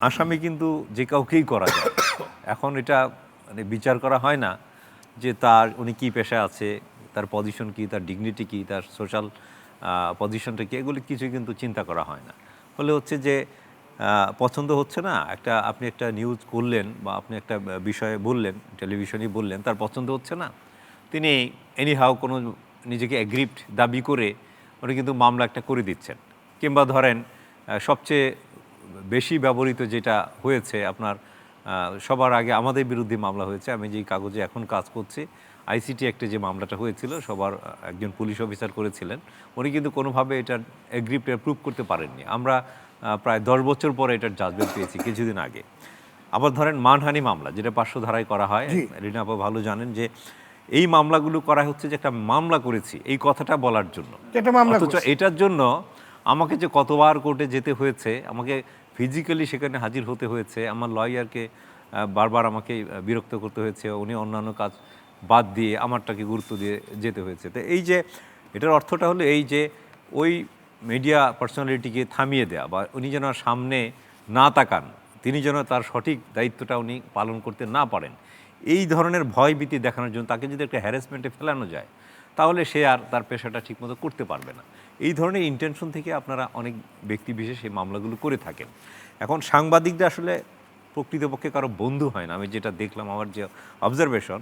আসামি কিন্তু যে কাউকেই করা যায়। এখন এটা মানে বিচার করা হয় না যে উনি কী পেশায় আছে, তার পজিশন কী, তার ডিগনিটি কী, তার সোশ্যাল পজিশনটা কী, এগুলি কিছুই কিন্তু চিন্তা করা হয় না। ফলে হচ্ছে যে পছন্দ হচ্ছে না, আপনি একটা নিউজ করলেন বা আপনি একটা বিষয়ে বললেন, টেলিভিশনেই বললেন, তার পছন্দ হচ্ছে না, তিনি এনিহাও কোনো নিজেকে অ্যাগ্রিভড দাবি করে উনি কিন্তু মামলা একটা করে দিচ্ছেন। কিংবা ধরেন সবচেয়ে বেশি ব্যবহৃত যেটা হয়েছে আপনার সবার আগে আমাদের বিরুদ্ধে মামলা হয়েছে, আমি যেই কাগজে এখন কাজ করছি, আইসিটি অ্যাক্টে যে মামলাটা হয়েছিল, সবার একজন পুলিশ অফিসার করেছিলেন, উনি কিন্তু কোনোভাবে এটার অ্যাগ্রিভটা প্রুভ করতে পারেননি। আমরা প্রায় 10 বছর পরে এটার জাজমেন্ট পেয়েছি কিছুদিন আগে। আবার ধরেন মানহানি মামলা, যেটা 500 ধারায় করা হয়, রিনা আপা ভালো জানেন যে এই মামলাগুলো করা হচ্ছে যে একটা মামলা করেছি এই কথাটা বলার জন্য, অথচ এটার জন্য আমাকে যে কতবার কোর্টে যেতে হয়েছে, আমাকে ফিজিক্যালি সেখানে হাজির হতে হয়েছে, আমার লয়ারকে বারবার আমাকে বিরক্ত করতে হয়েছে, উনি অন্যান্য কাজ বাদ দিয়ে আমারটাকে গুরুত্ব দিয়ে যেতে হয়েছে। তো এই যে এটার অর্থটা হলো এই যে ওই মিডিয়া পার্সোনালিটিকে থামিয়ে দেওয়া বা উনি যেন সামনে না তাকান, তিনি যেন তার সঠিক দায়িত্বটা উনি পালন করতে না পারেন, এই ধরনের ভয়ভীতি দেখানোর জন্য তাকে যদি একটা হ্যারাসমেন্টে ফেলানো যায়, তাহলে সে আর তার পেশাটা ঠিকমতো করতে পারবে না। এই ধরনের ইন্টেনশন থেকে আপনারা অনেক ব্যক্তি বিশেষ এই মামলাগুলো করে থাকেন। এখন সাংবাদিকরা আসলে প্রকৃতপক্ষে কারো বন্ধু হয় না। আমি যেটা দেখলাম, আমার যে অবজারভেশন,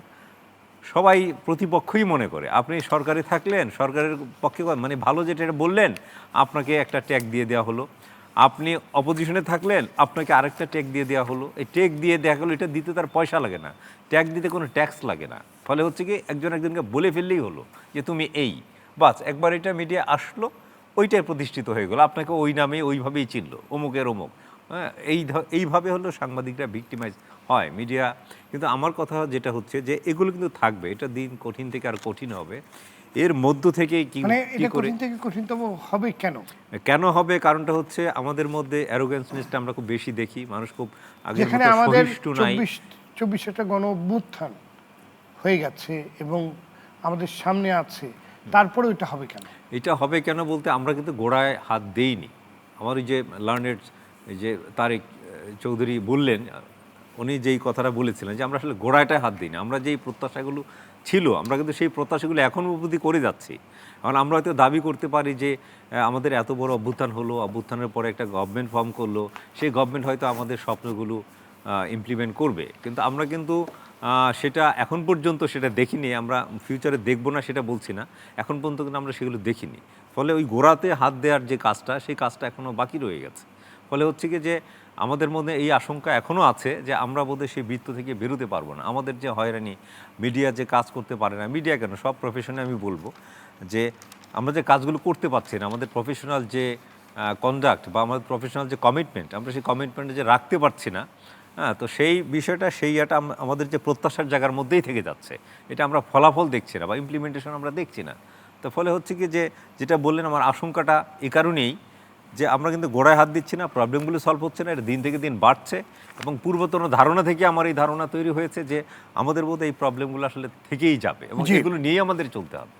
সবাই প্রতিপক্ষই মনে করে। আপনি সরকারে থাকলেন, সরকারের পক্ষে মানে ভালো যেটা বললেন, আপনাকে একটা ট্যাগ দিয়ে দেওয়া হলো। আপনি অপোজিশনে থাকলেন, আপনাকে আরেকটা ট্যাগ দিয়ে দেওয়া হলো। এই ট্যাগ দিয়ে দেওয়া হলো, এটা দিতে তার পয়সা লাগে না, ট্যাগ দিতে কোনো ট্যাক্স লাগে না। ফলে হচ্ছে কি একজনকে বলে ফেললেই হলো যে তুমি এই, বাস একবার এটা মিডিয়া আসলো, ওইটাই প্রতিষ্ঠিত হয়ে গেলো, আপনাকে ওই নামে ওইভাবেই চিনল, অমুকের অমুক। হ্যাঁ, এইভাবে হলো সাংবাদিকরা ভিক্টিমাইজ হয় মিডিয়া। কিন্তু আমার কথা যেটা হচ্ছে যে এগুলো কিন্তু থাকবে, এটা দিন কঠিন থেকে আর কঠিন হবে। এর মধ্য থেকে কি করে কঠিনতম হবে কেন হবে, কারণটা হচ্ছে আমাদের মধ্যে অ্যারোগ্যান্সনেসটা আমরা খুব বেশি দেখি। মানুষ খুব আগের মতো সহিষ্ণু নাই। 24টা গণ অভ্যুত্থান হয়ে গেছে এবং আমাদের সামনে আছে, তারপরে এটা হবে কেন? এটা হবে কেন বলতে, আমরা কিন্তু গোড়ায় হাত দেইনি। আমার ওই যে লার্নেড এই যে তারেক চৌধুরী বললেন, উনি যেই কথাটা বলেছিলেন যে আমরা আসলে গোড়াটায় হাত দিই না, আমরা যেই প্রত্যাশাগুলো ছিল আমরা কিন্তু সেই প্রত্যাশাগুলো এখনও অবধি করে যাচ্ছি। কারণ আমরা হয়তো দাবি করতে পারি যে আমাদের এত বড় অভ্যুত্থান হলো, অভ্যুত্থানের পরে একটা গভর্নমেন্ট ফর্ম করলো, সেই গভর্নমেন্ট হয়তো আমাদের স্বপ্নগুলো ইমপ্লিমেন্ট করবে, কিন্তু আমরা কিন্তু সেটা এখন পর্যন্ত সেটা দেখিনি। আমরা ফিউচারে দেখব না সেটা বলছি না, এখন পর্যন্ত কিন্তু আমরা সেগুলো দেখিনি। ফলে ওই গোড়াতে হাত দেওয়ার যে কাজটা, সেই কাজটা এখনও বাকি রয়ে গেছে। ফলে হচ্ছে কি যে আমাদের মধ্যে এই আশঙ্কা এখনও আছে যে আমরা বোধহয় সেই বৃত্ত থেকে বেরোতে পারবো না। আমাদের যে হয়রানি, মিডিয়া যে কাজ করতে পারে না, মিডিয়া কেন সব প্রফেশনে আমি বলবো যে আমরা যে কাজগুলো করতে পারছি না, আমাদের প্রফেশনাল যে কন্ডাক্ট বা আমাদের প্রফেশনাল যে কমিটমেন্ট, আমরা সেই কমিটমেন্টে যে রাখতে পারছি না, হ্যাঁ, তো সেই বিষয়টা এটা আমাদের যে প্রত্যাশার জায়গার মধ্যেই থেকে যাচ্ছে। এটা আমরা ফলাফল দেখছি না বা ইমপ্লিমেন্টেশন আমরা দেখছি না। তো ফলে হচ্ছে কি যে যেটা বললেন, আমার আশঙ্কাটা এই কারণেই যে আমরা কিন্তু গোড়ায় হাত দিচ্ছি না, প্রবলেমগুলো সলভ হচ্ছে না, এটা দিন থেকে দিন বাড়ছে। এবং পূর্বতন ধারণা থেকে আমার এই ধারণা তৈরি হয়েছে যে আমাদের বোধহয় এই প্রবলেমগুলো আসলে থেকেই যাবে এবং এগুলো নিয়েই আমাদের চলতে হবে।